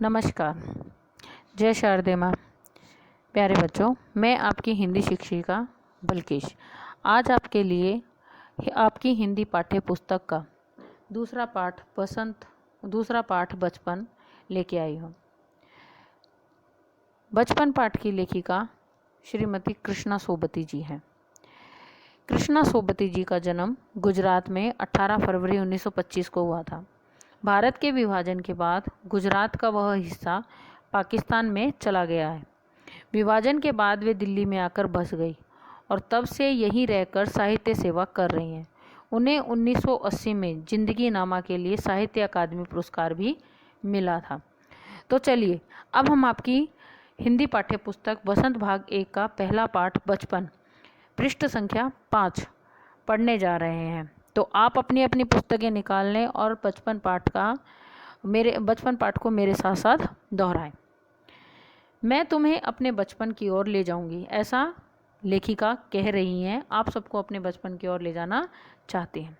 नमस्कार। जय शारदे माँ। प्यारे बच्चों, मैं आपकी हिंदी शिक्षिका बल्किश आज आपके लिए आपकी हिंदी पाठ्य पुस्तक का दूसरा पाठ बचपन लेके आई हूँ। बचपन पाठ की लेखिका श्रीमती कृष्णा सोबती जी हैं। कृष्णा सोबती जी का जन्म गुजरात में 18 फरवरी 1925 को हुआ था। भारत के विभाजन के बाद गुजरात का वह हिस्सा पाकिस्तान में चला गया है। विभाजन के बाद वे दिल्ली में आकर बस गई और तब से यहीं रहकर साहित्य सेवा कर रही हैं। उन्हें 1980 में जिंदगी नामा के लिए साहित्य अकादमी पुरस्कार भी मिला था। तो चलिए अब हम आपकी हिंदी पाठ्य पुस्तक बसंत भाग 1 का पहला पाठ बचपन पृष्ठ संख्या 5 पढ़ने जा रहे हैं। तो आप अपनी अपनी पुस्तकें निकाल लें और बचपन पाठ को मेरे साथ साथ दोहराएं। मैं तुम्हें अपने बचपन की ओर ले जाऊंगी, ऐसा लेखिका कह रही हैं। आप सबको अपने बचपन की ओर ले जाना चाहते हैं।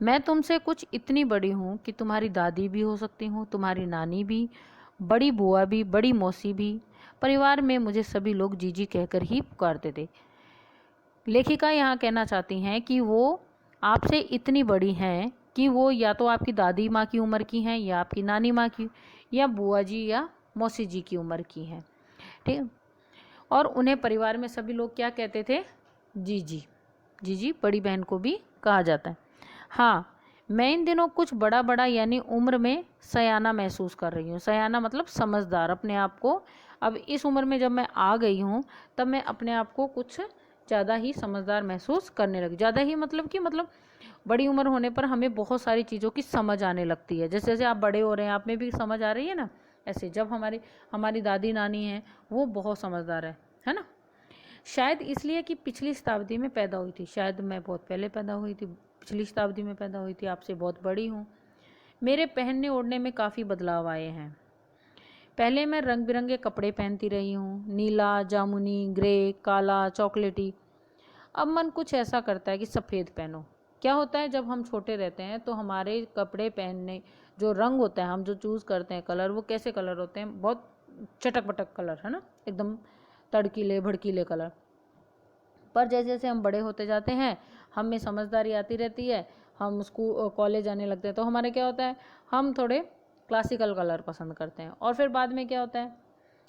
मैं तुमसे कुछ इतनी बड़ी हूँ कि तुम्हारी दादी भी हो सकती हूँ, तुम्हारी नानी भी, बड़ी बुआ भी, बड़ी मौसी भी। परिवार में मुझे सभी लोग जीजी कहकर ही पुकारते थे। लेखिका यहाँ कहना चाहती हैं कि वो आपसे इतनी बड़ी हैं कि वो या तो आपकी दादी माँ की उम्र की हैं, या आपकी नानी माँ की, या बुआ जी या मौसी जी की उम्र की हैं। ठीक। और उन्हें परिवार में सभी लोग क्या कहते थे? जीजी। जीजी बड़ी बहन को भी कहा जाता है। हाँ, मैं इन दिनों कुछ बड़ा बड़ा यानी उम्र में सयाना महसूस कर रही हूँ। सयाना मतलब समझदार। अपने आप को अब इस उम्र में जब मैं आ गई हूँ तब मैं अपने आप को कुछ ज़्यादा ही समझदार महसूस करने लगी। ज़्यादा ही मतलब बड़ी उम्र होने पर हमें बहुत सारी चीज़ों की समझ आने लगती है। जैसे जैसे आप बड़े हो रहे हैं आप में भी समझ आ रही है ना। ऐसे जब हमारी दादी नानी हैं वो बहुत समझदार है ना। शायद इसलिए कि पिछली शताब्दी में पैदा हुई थी। शायद मैं बहुत पहले पैदा हुई थी, पिछली शताब्दी में पैदा हुई थी, आपसे बहुत बड़ी हूँ। मेरे पहनने ओढ़ने में काफ़ी बदलाव आए हैं। पहले मैं रंग बिरंगे कपड़े पहनती रही हूँ, नीला, जामुनी, ग्रे, काला, चॉकलेटी। अब मन कुछ ऐसा करता है कि सफ़ेद पहनो। क्या होता है, जब हम छोटे रहते हैं तो हमारे कपड़े पहनने जो रंग होता है, हम जो चूज़ करते हैं कलर, वो कैसे कलर होते हैं? बहुत चटक पटक कलर, है ना, एकदम तड़कीले भड़कीले कलर। पर जैसे जैसे हम बड़े होते जाते हैं हम में समझदारी आती रहती है, हम स्कूल कॉलेज जाने लगते हैं तो हमारे क्या होता है, हम थोड़े क्लासिकल कलर पसंद करते हैं। और फिर बाद में क्या होता है,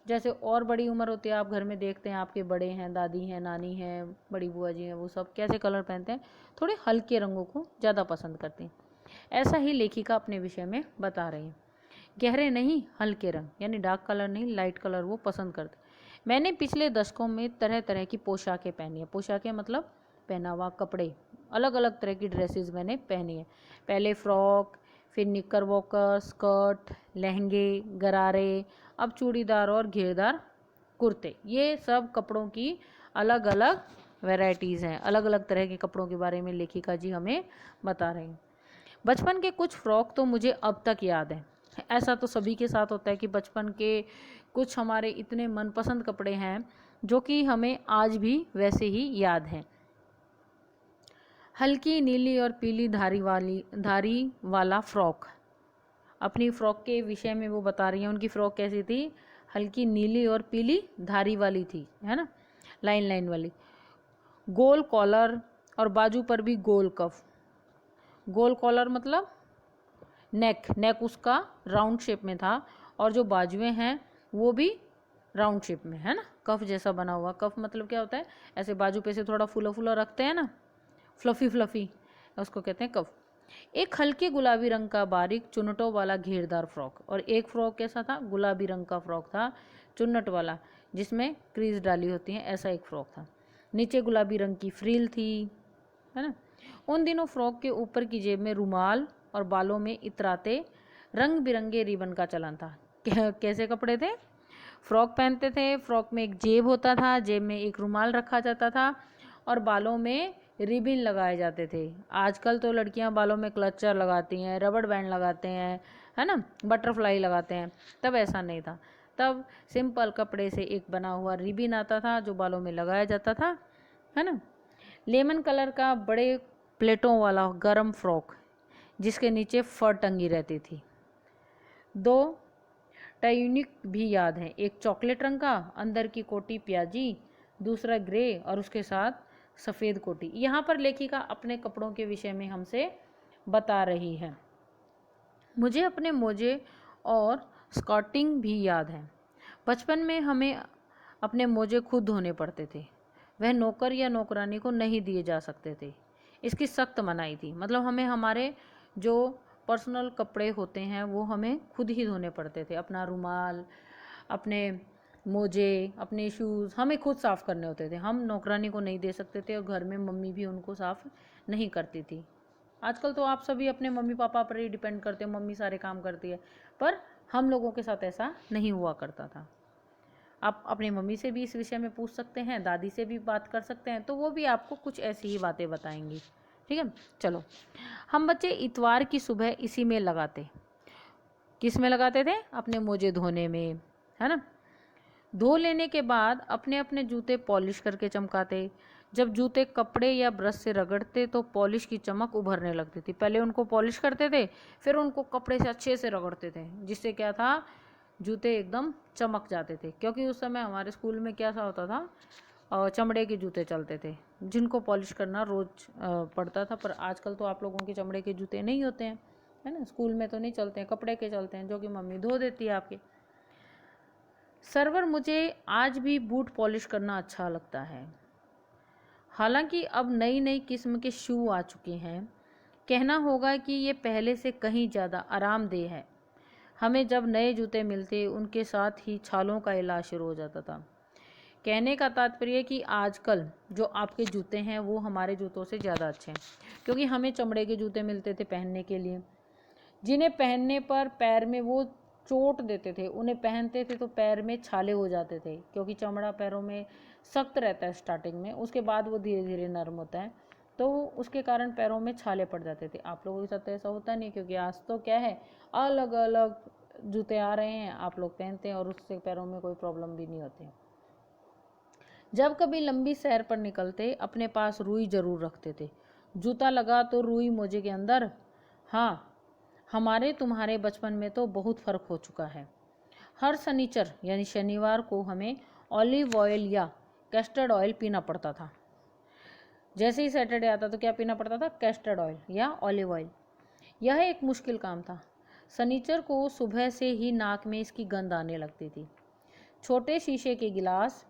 जैसे और बड़ी उम्र होती है, आप घर में देखते हैं आपके बड़े हैं, दादी हैं, नानी हैं, बड़ी बुआ जी हैं, वो सब कैसे कलर पहनते हैं, थोड़े हल्के रंगों को ज़्यादा पसंद करते हैं। ऐसा ही लेखिका अपने विषय में बता रही है। गहरे नहीं, हल्के रंग यानी डार्क कलर नहीं, लाइट कलर वो पसंद करते। मैंने पिछले दशकों में तरह तरह की पोशाकें पहनी है। पोशाकें मतलब पहनावा, कपड़े, अलग अलग तरह की ड्रेसेस मैंने पहनी है। पहले फ्रॉक, फिर निकर वॉकर, स्कर्ट, लहंगे, गरारे, अब चूड़ीदार और घेरदार कुर्ते। ये सब कपड़ों की अलग अलग वैरायटीज़ हैं। अलग अलग तरह के कपड़ों के बारे में लेखिका जी हमें बता रहे हैं। बचपन के कुछ फ्रॉक तो मुझे अब तक याद है। ऐसा तो सभी के साथ होता है कि बचपन के कुछ हमारे इतने मनपसंद कपड़े हैं जो कि हमें आज भी वैसे ही याद हैं। हल्की नीली और पीली धारी वाला फ्रॉक। अपनी फ्रॉक के विषय में वो बता रही हैं, उनकी फ्रॉक कैसी थी, हल्की नीली और पीली धारी वाली थी, है ना, लाइन लाइन वाली। गोल कॉलर और बाजू पर भी गोल कफ। गोल कॉलर मतलब नेक उसका राउंड शेप में था, और जो बाजुएं हैं वो भी राउंड शेप में, है ना, कफ जैसा बना हुआ। कफ मतलब क्या होता है, ऐसे बाजू पे से थोड़ा फूला फूला रखते हैं ना, फ्लफी, उसको कहते हैं कफ। एक हल्के गुलाबी रंग का बारीक चुन्नटों वाला घेरदार फ्रॉक, और एक फ्रॉक कैसा था, गुलाबी रंग का फ्रॉक था, चुन्नट वाला, जिसमें क्रीज डाली होती है, ऐसा एक फ्रॉक था। नीचे गुलाबी रंग की फ्रील थी, है ना। उन दिनों फ्रॉक के ऊपर की जेब में रुमाल और बालों में इतराते रंग बिरंगे रिबन का चलन था। कैसे कपड़े थे, फ्रॉक पहनते थे, फ्रॉक में एक जेब होता था, जेब में एक रुमाल रखा जाता था और बालों में रिबन लगाए जाते थे। आजकल तो लड़कियां बालों में क्लचर लगाती हैं, रबड़ बैंड लगाते हैं, है ना, बटरफ्लाई लगाते हैं। तब ऐसा नहीं था। तब सिंपल कपड़े से एक बना हुआ रिबन आता था जो बालों में लगाया जाता था, है ना। लेमन कलर का बड़े प्लेटों वाला गरम फ्रॉक जिसके नीचे फर टंगी रहती थी। दो टायूनिक भी याद है, एक चॉकलेट रंग का, अंदर की कोटी प्याजी, दूसरा ग्रे और उसके साथ सफ़ेद कोटी। यहाँ पर लेखिका अपने कपड़ों के विषय में हमसे बता रही है। मुझे अपने मोजे और स्कर्टिंग भी याद है। बचपन में हमें अपने मोजे खुद धोने पड़ते थे, वह नौकर या नौकरानी को नहीं दिए जा सकते थे। इसकी सख्त मनाही थी, मतलब हमें हमारे जो पर्सनल कपड़े होते हैं वो हमें खुद ही धोने पड़ते थे। अपना रुमाल, अपने मोजे, अपने शूज़ हमें खुद साफ़ करने होते थे। हम नौकरानी को नहीं दे सकते थे और घर में मम्मी भी उनको साफ़ नहीं करती थी। आजकल तो आप सभी अपने मम्मी पापा पर ही डिपेंड करते हो, मम्मी सारे काम करती है, पर हम लोगों के साथ ऐसा नहीं हुआ करता था। आप अपनी मम्मी से भी इस विषय में पूछ सकते हैं, दादी से भी बात कर सकते हैं, तो वो भी आपको कुछ ऐसी ही बातें बताएंगी। ठीक है, चलो। हम बच्चे इतवार की सुबह इसी में लगाते। किस में लगाते थे? अपने मोजे धोने में, है ना। धो लेने के बाद अपने अपने जूते पॉलिश करके चमकाते। जब जूते कपड़े या ब्रश से रगड़ते तो पॉलिश की चमक उभरने लगती थी। पहले उनको पॉलिश करते थे, फिर उनको कपड़े से अच्छे से रगड़ते थे, जिससे क्या था, जूते एकदम चमक जाते थे। क्योंकि उस समय हमारे स्कूल में क्या सा होता था, चमड़े के जूते चलते थे, जिनको पॉलिश करना रोज़ पड़ता था। पर आजकल तो आप लोगों के चमड़े के जूते नहीं होते हैं, है ना, स्कूल में तो नहीं चलते हैं, कपड़े के चलते हैं, जो कि मम्मी धो देती है आपके। सर्वर, मुझे आज भी बूट पॉलिश करना अच्छा लगता है। हालांकि अब नई नई किस्म के शू आ चुके हैं, कहना होगा कि ये पहले से कहीं ज़्यादा आरामदेह है। हमें जब नए जूते मिलते उनके साथ ही छालों का इलाज शुरू हो जाता था। कहने का तात्पर्य कि आजकल जो आपके जूते हैं वो हमारे जूतों से ज़्यादा अच्छे हैं, क्योंकि हमें चमड़े के जूते मिलते थे पहनने के लिए, जिन्हें पहनने पर पैर में वो चोट देते थे। उन्हें पहनते थे तो पैर में छाले हो जाते थे, क्योंकि चमड़ा पैरों में सख्त रहता है स्टार्टिंग में, उसके बाद वो धीरे धीरे नरम होता है, तो उसके कारण पैरों में छाले पड़ जाते थे। आप लोगों के साथ तो ऐसा होता नहीं, क्योंकि आज तो क्या है, अलग अलग जूते आ रहे हैं, आप लोग पहनते हैं और उससे पैरों में कोई प्रॉब्लम भी नहीं होती। जब कभी लंबी सैर पर निकलते अपने पास रुई जरूर रखते थे। जूता लगा तो रुई मोजे के अंदर। हाँ, हमारे तुम्हारे बचपन में तो बहुत फ़र्क हो चुका है। हर शनिचर यानी शनिवार को हमें ऑलिव ऑयल या कैस्टर्ड ऑयल पीना पड़ता था। जैसे ही सैटरडे आता तो क्या पीना पड़ता था? कैस्टर्ड ऑयल या ऑलिव ऑयल। यह एक मुश्किल काम था। शनिचर को सुबह से ही नाक में इसकी गंध आने लगती थी। छोटे शीशे के गिलास,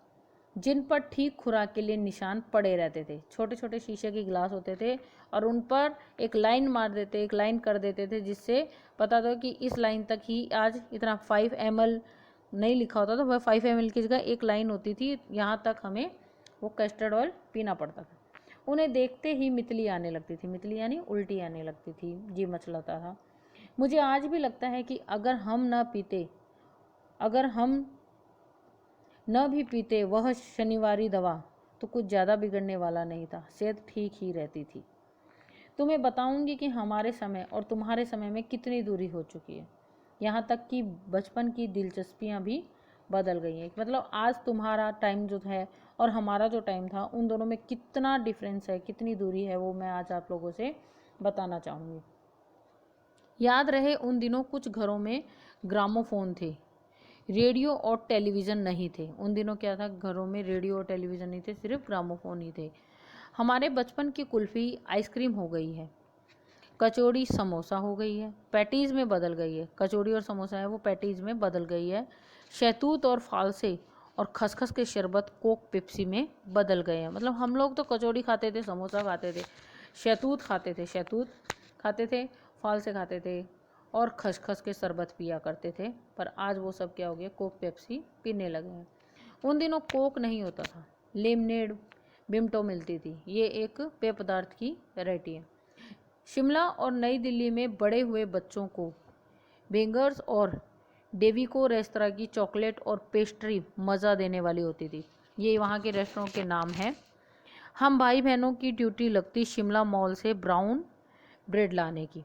जिन पर ठीक खुराक के लिए निशान पड़े रहते थे, छोटे छोटे शीशे के गिलास होते थे और उन पर एक लाइन मार देते, एक लाइन कर देते थे, जिससे पता था कि इस लाइन तक ही आज इतना 5 ml नहीं लिखा होता था, वह 5 ml की जगह एक लाइन होती थी, यहाँ तक हमें वो कैस्टर्ड ऑयल पीना पड़ता था। उन्हें देखते ही मितली आने लगती थी, मितली यानी उल्टी आने लगती थी, जी मचलाता था। मुझे आज भी लगता है कि अगर हम न भी पीते वह शनिवारी दवा, तो कुछ ज़्यादा बिगड़ने वाला नहीं था, सेहत ठीक ही रहती थी। तुम्हें बताऊंगी कि हमारे समय और तुम्हारे समय में कितनी दूरी हो चुकी है, यहाँ तक कि बचपन की दिलचस्पियाँ भी बदल गई हैं। मतलब आज तुम्हारा टाइम जो है और हमारा जो टाइम था, उन दोनों में कितना डिफरेंस है, कितनी दूरी है, वो मैं आज आप लोगों से बताना चाहूँगी। याद रहे उन दिनों कुछ घरों में ग्रामोफोन थे, रेडियो और टेलीविज़न नहीं थे। उन दिनों क्या था, घरों में रेडियो और टेलीविज़न नहीं थे, सिर्फ ग्रामोफोन ही थे। हमारे बचपन की कुल्फ़ी आइसक्रीम हो गई है, कचौड़ी समोसा हो गई है, पैटीज़ में बदल गई है। कचौड़ी और समोसा है वो पैटीज़ में बदल गई है। शहतूत और फालसे और खसखस के शरबत कोक पेप्सी में बदल गए हैं। मतलब हम लोग तो कचौड़ी खाते थे, समोसा खाते थे, शहतूत खाते थे, फालसे खाते थे और खसखस के शरबत पिया करते थे। पर आज वो सब क्या हो गया, कोक पेप्सी पीने लगे हैं। उन दिनों कोक नहीं होता था, लेमनेड, बिमटो मिलती थी। ये एक पेय पदार्थ की वैरायटी है। शिमला और नई दिल्ली में बड़े हुए बच्चों को बेंगर्स और डेविको रेस्तरां की चॉकलेट और पेस्ट्री मज़ा देने वाली होती थी। ये वहाँ के रेस्टोरेंट के नाम हैं। हम भाई बहनों की ड्यूटी लगती शिमला मॉल से ब्राउन ब्रेड लाने की।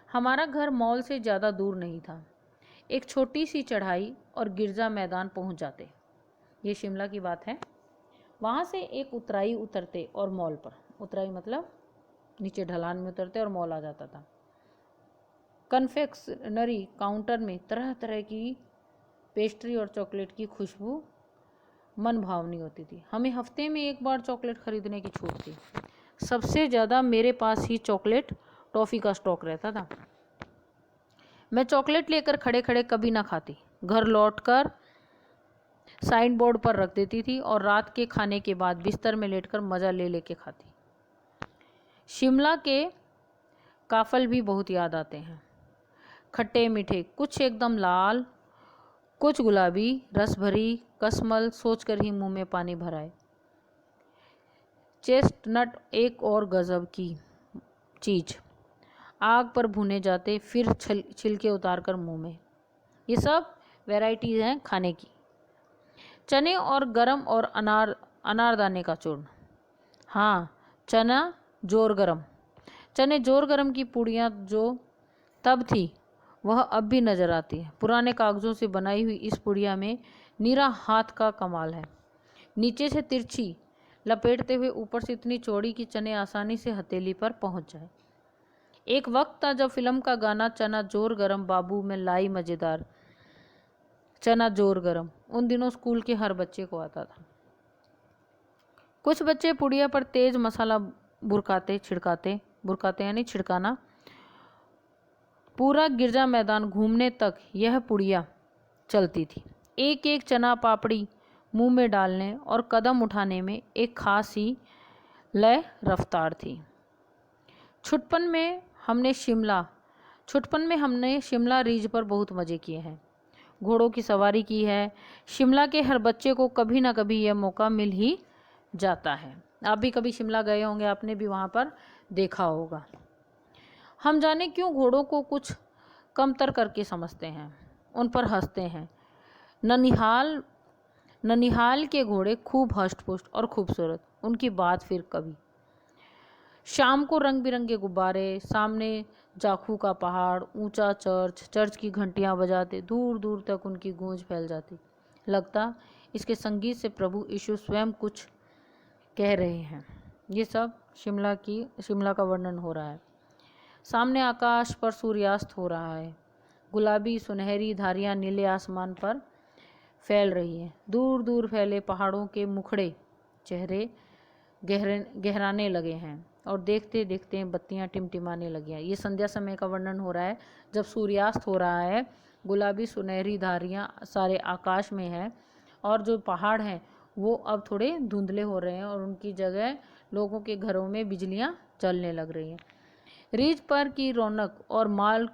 हमारा घर मॉल से ज़्यादा दूर नहीं था, एक छोटी सी चढ़ाई और गिरजा मैदान पहुँच जाते। ये शिमला की बात है। वहाँ से एक उतराई उतरते और मॉल पर, उतराई मतलब नीचे ढलान में उतरते और मॉल आ जाता था। कन्फेक्शनरी काउंटर में तरह तरह की पेस्ट्री और चॉकलेट की खुशबू मन भावनी होती थी। हमें हफ्ते में एक बार चॉकलेट खरीदने की छूट थी। सबसे ज़्यादा मेरे पास ही चॉकलेट टॉफ़ी का स्टॉक रहता था। मैं चॉकलेट लेकर खड़े खड़े कभी ना खाती, घर लौटकर साइन बोर्ड पर रख देती थी और रात के खाने के बाद बिस्तर में लेटकर मज़ा ले लेके खाती। शिमला के काफल भी बहुत याद आते हैं, खट्टे मीठे, कुछ एकदम लाल, कुछ गुलाबी, रस भरी कसमल सोचकर ही मुंह में पानी भर आए। चेस्टनट एक और गजब की चीज़, आग पर भुने जाते फिर छिलके उतारकर मुंह में। ये सब वैरायटीज़ हैं खाने की। चने और गरम और अनारदाने का चूर्ण। हाँ, चने जोर गरम की पुड़ियाँ जो तब थी वह अब भी नज़र आती है। पुराने कागज़ों से बनाई हुई इस पुड़िया में नीरा हाथ का कमाल है। नीचे से तिरछी लपेटते हुए ऊपर से इतनी चौड़ी कि चने आसानी से हथेली पर पहुंच जाए। एक वक्त था जब फिल्म का गाना चना जोर गरम बाबू में लाई मज़ेदार चना जोर गरम उन दिनों स्कूल के हर बच्चे को आता था। कुछ बच्चे पुड़िया पर तेज मसाला बुरकाते यानी छिड़काना। पूरा गिरजा मैदान घूमने तक यह पुड़िया चलती थी। एक एक चना पापड़ी मुंह में डालने और कदम उठाने में एक खास ही लय रफ्तार थी। छुटपन में हमने शिमला रिज पर बहुत मज़े किए हैं। घोड़ों की सवारी की है। शिमला के हर बच्चे को कभी ना कभी यह मौका मिल ही जाता है। आप भी कभी शिमला गए होंगे, आपने भी वहाँ पर देखा होगा। हम जाने क्यों घोड़ों को कुछ कमतर करके समझते हैं, उन पर हंसते हैं। ननिहाल के घोड़े खूब हष्ट-पुष्ट और खूबसूरत, उनकी बात फिर कभी। शाम को रंग बिरंगे गुब्बारे, सामने जाखू का पहाड़, ऊंचा चर्च की घंटियां बजाते दूर दूर तक उनकी गूंज फैल जाती। लगता इसके संगीत से प्रभु यीशु स्वयं कुछ कह रहे हैं। ये सब शिमला का वर्णन हो रहा है। सामने आकाश पर सूर्यास्त हो रहा है। गुलाबी सुनहरी धारियां नीले आसमान पर फैल रही हैं। दूर दूर फैले पहाड़ों के मुखड़े चेहरे गहराने लगे हैं और देखते देखते बत्तियां टिमटिमाने लगी हैं। ये संध्या समय का वर्णन हो रहा है, जब सूर्यास्त हो रहा है। गुलाबी सुनहरी धारियां सारे आकाश में है और जो पहाड़ हैं वो अब थोड़े धुंधले हो रहे हैं और उनकी जगह लोगों के घरों में बिजलियां चलने लग रही हैं। रिज पर की रौनक और माल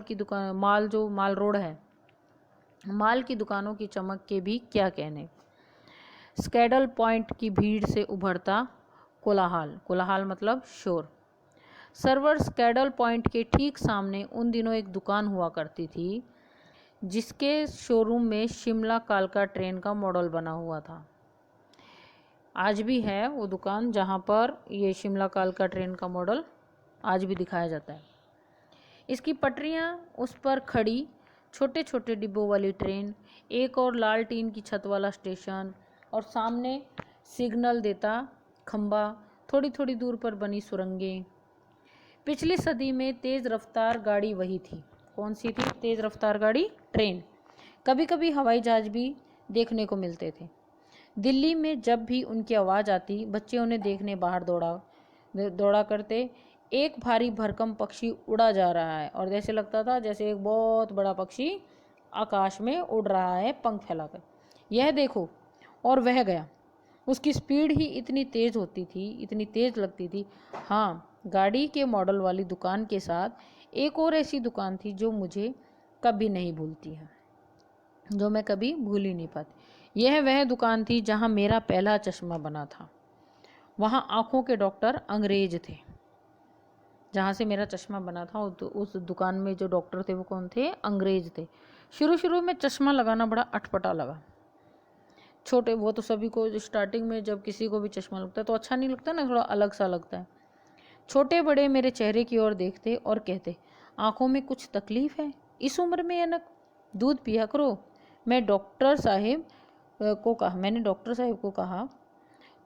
की दुकान, माल रोड है, माल की दुकानों की चमक के भी क्या कहने। स्कैडल पॉइंट की भीड़ से उभरता कोलाहल मतलब शोर। सर्वर स्कैडल पॉइंट के ठीक सामने उन दिनों एक दुकान हुआ करती थी जिसके शोरूम में शिमला कालका ट्रेन का मॉडल बना हुआ था। आज भी है वो दुकान जहाँ पर ये शिमला कालका ट्रेन का मॉडल आज भी दिखाया जाता है। इसकी पटरियाँ, उस पर खड़ी छोटे छोटे डिब्बों वाली ट्रेन, एक और लाल टीन की छत वाला स्टेशन और सामने सिग्नल देता खंबा, थोड़ी थोड़ी दूर पर बनी सुरंगें। पिछली सदी में तेज़ रफ्तार गाड़ी वही थी। कौन सी थी तेज़ रफ्तार गाड़ी? ट्रेन। कभी कभी हवाई जहाज भी देखने को मिलते थे। दिल्ली में जब भी उनकी आवाज़ आती, बच्चे उन्हें देखने बाहर दौड़ा करते। एक भारी भरकम पक्षी उड़ा जा रहा है और जैसे लगता था जैसे एक बहुत बड़ा पक्षी आकाश में उड़ रहा है पंख फैलाकर। यह देखो, और वह गया। उसकी स्पीड ही इतनी तेज़ होती थी, इतनी तेज़ लगती थी। हाँ, गाड़ी के मॉडल वाली दुकान के साथ एक और ऐसी दुकान थी जो मुझे कभी नहीं भूलती है, जो मैं कभी भूल ही नहीं पाती। यह वह दुकान थी जहाँ मेरा पहला चश्मा बना था। वहाँ आँखों के डॉक्टर अंग्रेज थे। जहाँ से मेरा चश्मा बना था उस दुकान में जो डॉक्टर थे वो कौन थे? अंग्रेज थे। शुरू में चश्मा लगाना बड़ा अटपटा लगा। छोटे, वो तो सभी को स्टार्टिंग में जब किसी को भी चश्मा लगता है तो अच्छा नहीं लगता ना, थोड़ा अलग सा लगता है। छोटे बड़े मेरे चेहरे की ओर देखते और कहते, आँखों में कुछ तकलीफ है? इस उम्र में अनक, दूध पिया करो। मैंने डॉक्टर साहब को कहा,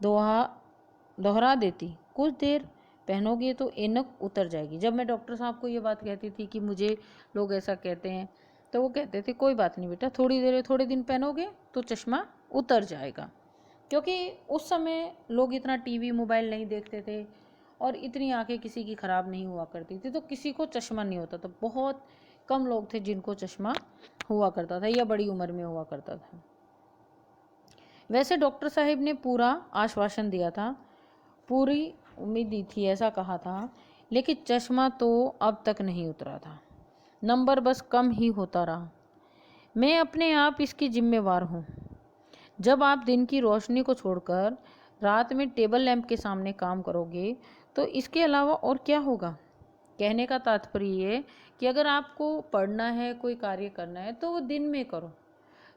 दोहरा देती, कुछ देर पहनोगे तो ऐनक उतर जाएगी। जब मैं डॉक्टर साहब को ये बात कहती थी कि मुझे लोग ऐसा कहते हैं, तो वो कहते थे कोई बात नहीं बेटा, थोड़े दिन पहनोगे तो चश्मा उतर जाएगा। क्योंकि उस समय लोग इतना टीवी मोबाइल नहीं देखते थे और इतनी आंखें किसी की ख़राब नहीं हुआ करती थी, तो किसी को चश्मा नहीं होता था। बहुत कम लोग थे जिनको चश्मा हुआ करता था या बड़ी उम्र में हुआ करता था। वैसे डॉक्टर साहब ने पूरा आश्वासन दिया था, पूरी उम्मीद दी थी, ऐसा कहा था, लेकिन चश्मा तो अब तक नहीं उतरा था। नंबर बस कम ही होता रहा। मैं अपने आप इसकी जिम्मेवार हूँ। जब आप दिन की रोशनी को छोड़कर रात में टेबल लैंप के सामने काम करोगे तो इसके अलावा और क्या होगा। कहने का तात्पर्य ये कि अगर आपको पढ़ना है, कोई कार्य करना है, तो वो दिन में करो।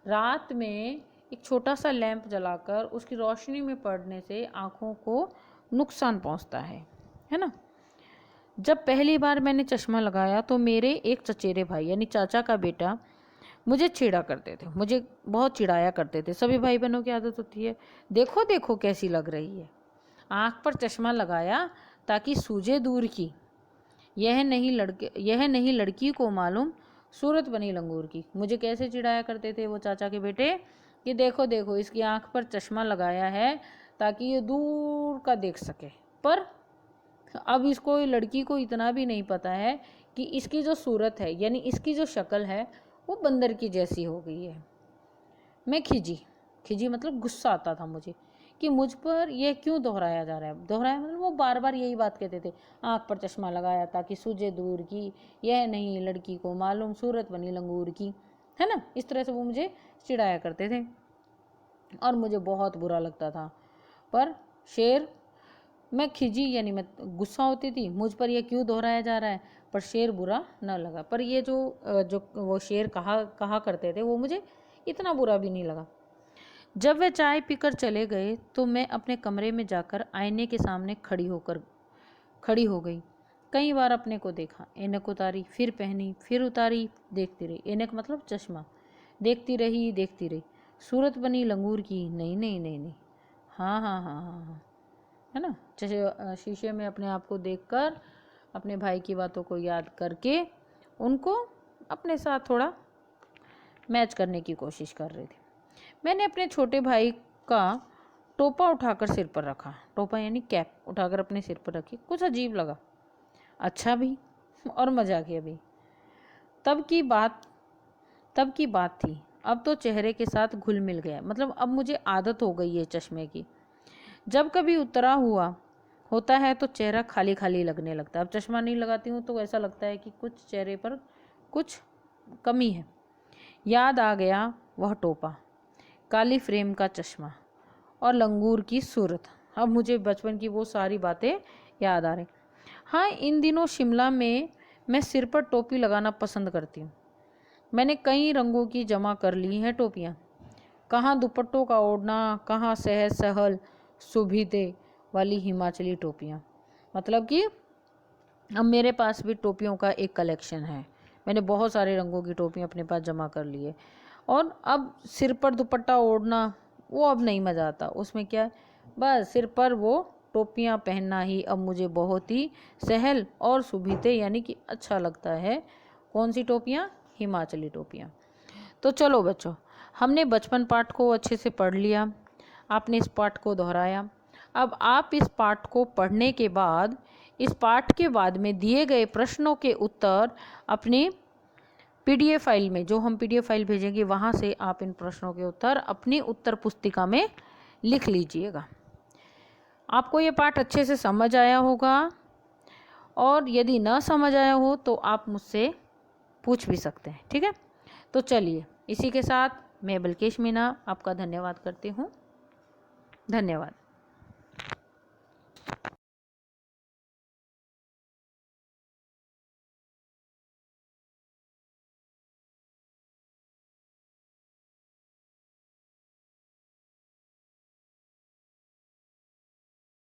रात में एक छोटा सा लैंप जलाकर उसकी रोशनी में पढ़ने से आँखों को नुकसान पहुँचता है ना। जब पहली बार मैंने चश्मा लगाया तो मेरे एक चचेरे भाई यानी चाचा का बेटा मुझे चिढ़ा करते थे, मुझे बहुत चिढ़ाया करते थे। सभी भाई बहनों की आदत होती है, देखो देखो कैसी लग रही है, आँख पर चश्मा लगाया ताकि सूझे दूर की, यह नहीं लड़की को मालूम सूरत बनी लंगूर की। मुझे कैसे चिढ़ाया करते थे वो चाचा के बेटे कि देखो देखो इसकी आँख पर चश्मा लगाया है ताकि ये दूर का देख सके। पर अब इसको, लड़की को इतना भी नहीं पता है कि इसकी जो सूरत है यानी इसकी जो शक्ल है वो बंदर की जैसी हो गई है। मैं खिजी मतलब गुस्सा आता था मुझे कि मुझ पर यह क्यों दोहराया जा रहा है। दोहराया मतलब वो बार बार यही बात कहते थे, आँख पर चश्मा लगाया ताकि सूझे दूर की, यह नहीं लड़की को मालूम सूरत बनी लंगूर की, है ना। इस तरह से वो मुझे चिढ़ाया करते थे और मुझे बहुत बुरा लगता था। पर मैं खिजी यानी मैं गुस्सा होती थी, मुझ पर यह क्यों दोहराया जा रहा है, पर शेर बुरा न लगा। पर ये जो वो शेर कहा करते थे वो मुझे इतना बुरा भी नहीं लगा। जब वे चाय पीकर चले गए तो मैं अपने कमरे में जाकर आईने के सामने खड़ी हो गई। कई बार अपने को देखा, ऐनक उतारी, फिर पहनी, फिर उतारी, देखती रही। ऐनक मतलब चश्मा। देखती रही, सूरत बनी लंगूर की। नहीं, हाँ, है ना। शीशे में अपने आप को देखकर अपने भाई की बातों को याद करके उनको अपने साथ थोड़ा मैच करने की कोशिश कर रही थी। मैंने अपने छोटे भाई का टोपा उठाकर सिर पर रखा। टोपा यानी कैप उठाकर अपने सिर पर रखी। कुछ अजीब लगा, अच्छा भी और मजाकिया भी। तब की बात थी। अब तो चेहरे के साथ घुल मिल गया, मतलब अब मुझे आदत हो गई है चश्मे की। जब कभी उतरा हुआ होता है तो चेहरा खाली खाली लगने लगता है। अब चश्मा नहीं लगाती हूँ तो ऐसा लगता है कि कुछ चेहरे पर कुछ कमी है। याद आ गया वह टोपा, काली फ्रेम का चश्मा और लंगूर की सूरत। अब मुझे बचपन की वो सारी बातें याद आ रही। हाँ, इन दिनों शिमला में मैं सिर पर टोपी लगाना पसंद करती हूँ। मैंने कई रंगों की जमा कर ली हैं टोपियाँ। कहाँ दुपट्टों का ओढ़ना, कहाँ सहज सहल सुभीते वाली हिमाचली टोपियाँ। मतलब कि अब मेरे पास भी टोपियों का एक कलेक्शन है। मैंने बहुत सारे रंगों की टोपियाँ अपने पास जमा कर ली है। और अब सिर पर दुपट्टा ओढ़ना वो अब नहीं मज़ा आता। उसमें क्या है, बस सिर पर वो टोपियाँ पहनना ही अब मुझे बहुत ही सहल और सुभीते यानी कि अच्छा लगता है। कौन सी टोपियाँ? हिमाचली टोपियाँ। तो चलो बच्चों, हमने बचपन पाठ को अच्छे से पढ़ लिया, आपने इस पाठ को दोहराया। अब आप इस पाठ को पढ़ने के बाद इस पाठ के बाद में दिए गए प्रश्नों के उत्तर अपनी PDF फाइल में, जो हम PDF फाइल भेजेंगे वहाँ से आप इन प्रश्नों के उत्तर अपनी उत्तर पुस्तिका में लिख लीजिएगा। आपको ये पाठ अच्छे से समझ आया होगा और यदि न समझ आया हो तो आप मुझसे पूछ भी सकते हैं, ठीक है। तो चलिए, इसी के साथ मैं बिल्किश मीना आपका धन्यवाद करती हूँ। धन्यवाद।